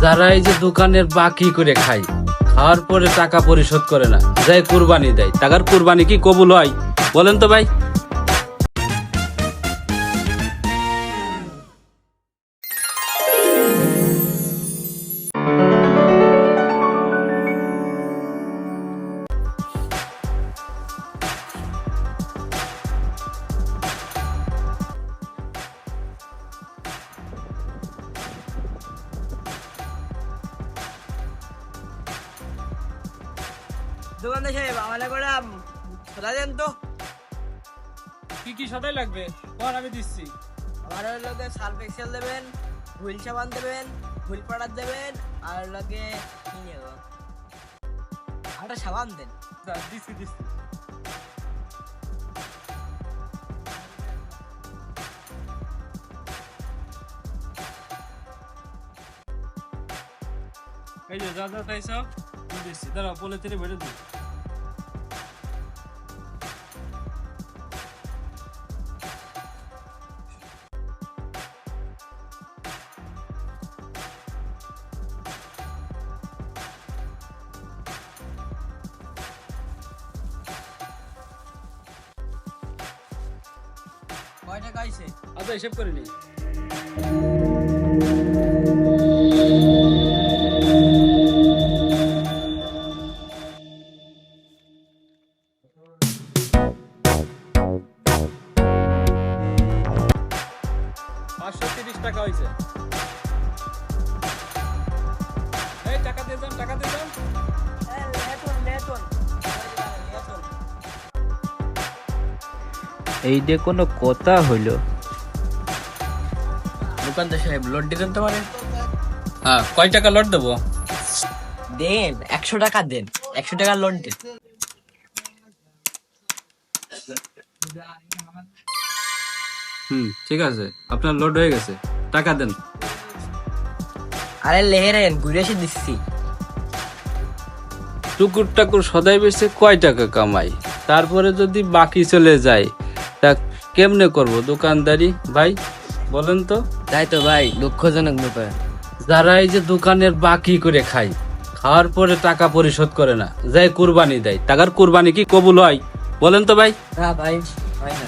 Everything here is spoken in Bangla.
যারা এই যে দোকানের বাকি করে খায়, খাওয়ার পরে টাকা পরিশোধ করে না, যাই কুরবানি দেয়, টাকার কুরবানি কি কবুল হয় বলেন তো ভাই? দোকানদার সাহেব আমার করে সোদা দেন তো। কি কি সদাই লাগবে বল, আমি দিচ্ছি। আমার লগে সার্ফ এক্সেল দেবেন, হুইল সাবান দেবেন, হুইল পাউডার দেবেন, আর লগে কি নেব একটা সাবান দেন। দিচ্ছি দিচ্ছি। এই যে যা যা চাইছো দিচ্ছি, দাঁড়াও বলে তেরে বেড়ে দিই। কয় টাকা আইছে? আচ্ছা হিসেব করে নি। টাকা হয়েছে। এই টাকা দিয়ে যান, টাকা দিয়ে যান। এইটা কোনো কথা হইল? দোকানদার সাহেব লোড দিতেন তো মানে? হ্যাঁ, কয় টাকা লট দেবো? দেন 100 টাকা দেন, 100 টাকা লোড দেন। ঠিক আছে, আপনার লোড হয়ে গেছে, টাকা দেন। আরে লেহেরেন ঘুরে এসে দিচ্ছি। টুকুর টাকুর সদাই বেচে কয় টাকা কামাই, তারপরে যদি বাকি চলে যায় তা কেমনে করব দোকানদারি ভাই বলেন তো? তাই তো ভাই, দুঃখজনক ব্যাপার। যারা এই যে দোকানের বাকি করে খায়, খাওয়ার পরে টাকা পরিশোধ করে না, যাই কুরবানি দেয়, টাকার কুরবানি কি কবুল হয় বলেন তো ভাই? না ভাই, হয় না।